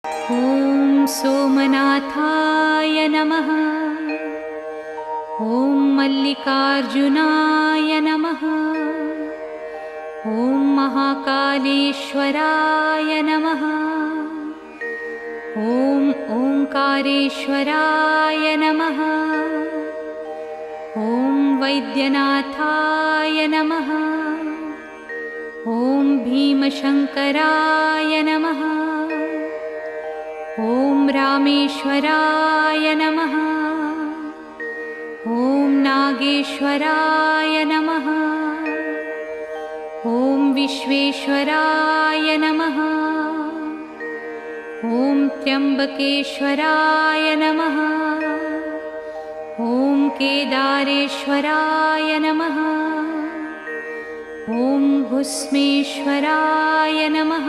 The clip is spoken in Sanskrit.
ॐ सोमनाथाय नमः। ॐ मल्लिकार्जुनाय नमः। ॐ महाकालेश्वराय नमः। ॐ ओंकारेश्वराय नमः। ॐ वैद्यनाथाय नमः। ॐ भीमशङ्कराय नमः। ॐ रामेश्वराय नमः। ॐ नागेश्वराय नमः। ॐ विश्वेश्वराय नमः। ॐ त्र्यम्बकेश्वराय नमः। ॐ केदारेश्वराय नमः। ॐ भुस्मेश्वराय नमः।